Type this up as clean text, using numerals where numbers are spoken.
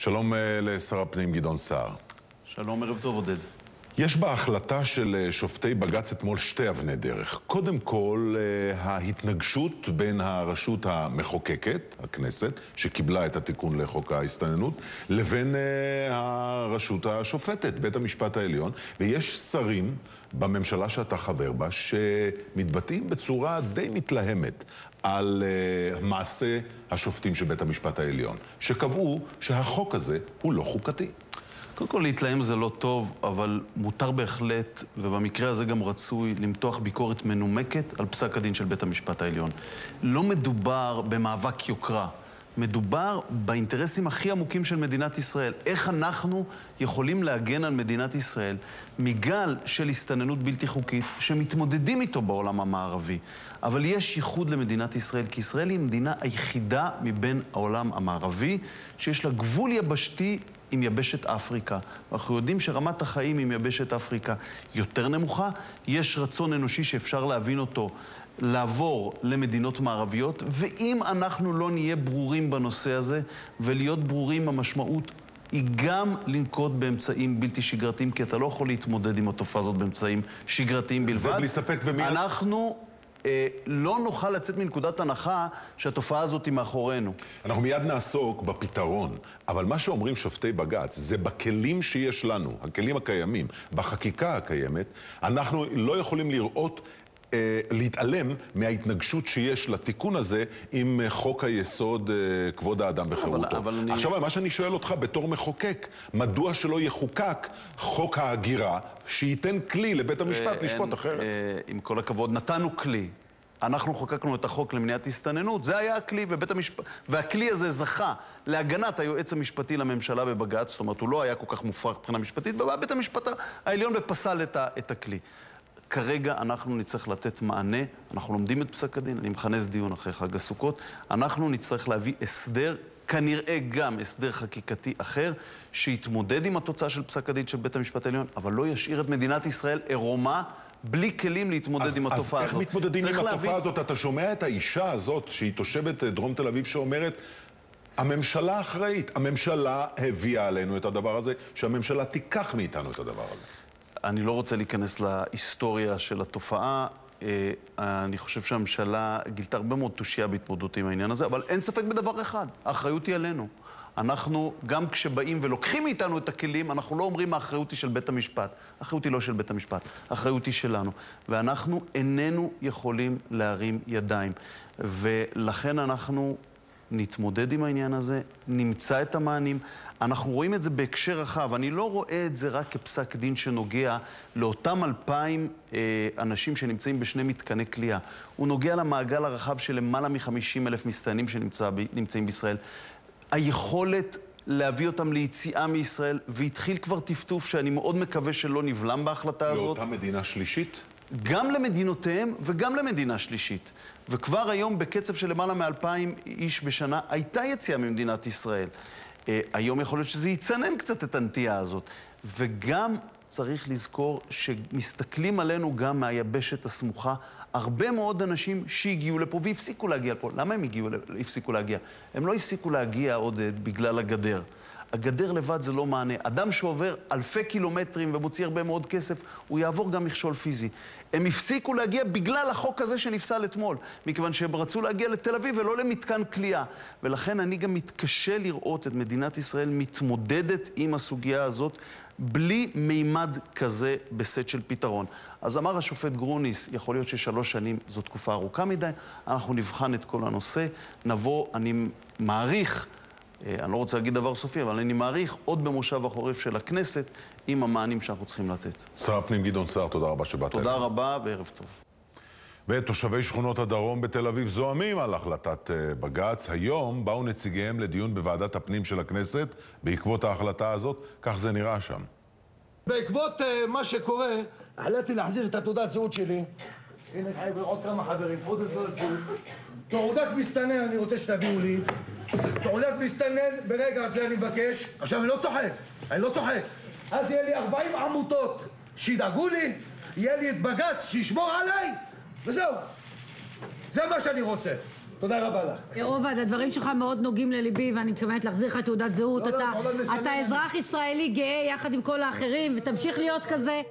שלום לשר הפנים גדעון סער. שלום, ערב טוב עודד. יש בהחלטה של שופטי בג"ץ אתמול שתי אבני דרך. קודם כל, ההתנגשות בין הרשות המחוקקת, הכנסת, שקיבלה את התיקון לחוק ההסתננות, לבין הרשות השופטת, בית המשפט העליון. ויש שרים בממשלה שאתה חבר בה שמתבטאים בצורה די מתלהמת על מעשה השופטים של בית המשפט העליון, שקבעו שהחוק הזה הוא לא חוקתי. קודם כל, להתלהם זה לא טוב, אבל מותר בהחלט, ובמקרה הזה גם רצוי, למתוח ביקורת מנומקת על פסק הדין של בית המשפט העליון. לא מדובר במאבק יוקרה, מדובר באינטרסים הכי עמוקים של מדינת ישראל. איך אנחנו יכולים להגן על מדינת ישראל מגל של הסתננות בלתי חוקית שמתמודדים איתו בעולם המערבי. אבל יש ייחוד למדינת ישראל, כי ישראל היא המדינה היחידה מבין העולם המערבי שיש לה גבול יבשתי עם יבשת אפריקה. אנחנו יודעים שרמת החיים עם יבשת אפריקה יותר נמוכה. יש רצון אנושי שאפשר להבין אותו, לעבור למדינות מערביות, ואם אנחנו לא נהיה ברורים בנושא הזה, ולהיות ברורים המשמעות היא גם לנקוט באמצעים בלתי שגרתיים, כי אתה לא יכול להתמודד עם התופעה הזאת באמצעים שגרתיים בלבד. זה בלי ספק ומיד. אנחנו לא נוכל לצאת מנקודת הנחה שהתופעה הזאת היא מאחורינו. אנחנו מיד נעסוק בפתרון, אבל מה שאומרים שופטי בג"ץ זה בכלים שיש לנו, הכלים הקיימים, בחקיקה הקיימת, אנחנו לא יכולים להתעלם מההתנגשות שיש לתיקון הזה עם חוק היסוד כבוד האדם וחירותו. עכשיו, מה שאני שואל אותך בתור מחוקק, מדוע שלא יחוקק חוק ההגירה שייתן כלי לבית המשפט לשפוט אחרת? עם כל הכבוד, נתנו כלי. אנחנו חוקקנו את החוק למניעת הסתננות, זה היה הכלי, והכלי הזה זכה להגנת היועץ המשפטי לממשלה בבג"ץ, זאת אומרת, הוא לא היה כל כך מופרך מבחינה משפטית, ובא בית המשפט העליון ופסל את הכלי. כרגע אנחנו נצטרך לתת מענה, אנחנו לומדים את פסק הדין, אני מכנס דיון אחרי חג הסוכות, אנחנו נצטרך להביא הסדר, כנראה גם הסדר חקיקתי אחר, שיתמודד עם התוצאה של פסק הדין של בית המשפט העליון, אבל לא ישאיר את מדינת ישראל עירומה, בלי כלים להתמודד עם התופעה הזאת. אז איך מתמודדים עם התופעה הזאת? אתה שומע את האישה הזאת, שהיא תושבת דרום תל אביב, שאומרת, הממשלה אחראית, הממשלה הביאה עלינו את הדבר הזה, שהממשלה תיקח מאיתנו את הדבר הזה. אני לא רוצה להיכנס להיסטוריה של התופעה. אני חושב שהממשלה גילתה הרבה מאוד תושייה בהתמודדות עם העניין הזה, אבל אין ספק בדבר אחד, האחריות היא עלינו. אנחנו, גם כשבאים ולוקחים מאיתנו את הכלים, אנחנו לא אומרים האחריות היא של בית המשפט. האחריות היא לא של בית המשפט, האחריות היא שלנו. ואנחנו איננו יכולים להרים ידיים. ולכן אנחנו נתמודד עם העניין הזה, נמצא את המענים. אנחנו רואים את זה בהקשר רחב. אני לא רואה את זה רק כפסק דין שנוגע לאותם 2,000 אנשים שנמצאים בשני מתקני כליאה. הוא נוגע למעגל הרחב של למעלה מ-50,000 מסתננים שנמצאים בישראל. היכולת להביא אותם ליציאה מישראל, והתחיל כבר טפטוף שאני מאוד מקווה שלא נבלם בהחלטה הזאת. לאותה מדינה שלישית? גם למדינותיהם וגם למדינה שלישית. וכבר היום בקצב של למעלה מ-2,000 איש בשנה הייתה יציאה ממדינת ישראל. היום יכול להיות שזה יצנן קצת את הנטייה הזאת. וגם צריך לזכור שמסתכלים עלינו גם מהיבשת הסמוכה, הרבה מאוד אנשים שהגיעו לפה והפסיקו להגיע לפה. למה הם הפסיקו להגיע? הם לא הפסיקו להגיע עוד בגלל הגדר. הגדר לבד זה לא מענה. אדם שעובר אלפי קילומטרים ומוציא הרבה מאוד כסף, הוא יעבור גם מכשול פיזי. הם הפסיקו להגיע בגלל החוק הזה שנפסל אתמול, מכיוון שהם רצו להגיע לתל אביב ולא למתקן כליאה. ולכן אני גם מתקשה לראות את מדינת ישראל מתמודדת עם הסוגיה הזאת, בלי מימד כזה בסט של פתרון. אז אמר השופט גרוניס, יכול להיות ש3 שנים זו תקופה ארוכה מדי, אנחנו נבחן את כל הנושא, נבוא, אני מעריך, אני לא רוצה להגיד דבר סופי, אבל אני מעריך עוד במושב החורף של הכנסת עם המענים שאנחנו צריכים לתת. שר הפנים גדעון סער, תודה רבה שבאת. תודה רבה וערב טוב. ותושבי שכונות הדרום בתל אביב זועמים על החלטת בג"ץ. היום באו נציגיהם לדיון בוועדת הפנים של הכנסת בעקבות ההחלטה הזאת. כך זה נראה שם. בעקבות מה שקורה, החלטתי להחזיר את התעודת זהות שלי. הנה, עוד כמה חברים, עוד תעודת זהות. תעודת מסתנן, אני רוצה שתביאו לי. תעודת מסתנן, ברגע הזה אני מבקש. עכשיו, אני לא צוחק. אז יהיה לי 40 עמותות שידאגו לי, יהיה לי את בג"ץ שישמור עליי, וזהו. זה מה שאני רוצה. תודה רבה לך. עובד, הדברים שלך מאוד נוגעים לליבי, ואני מתכוונת להחזיר לך תעודת זהות. אתה אזרח ישראלי גאה יחד עם כל האחרים, ותמשיך להיות כזה.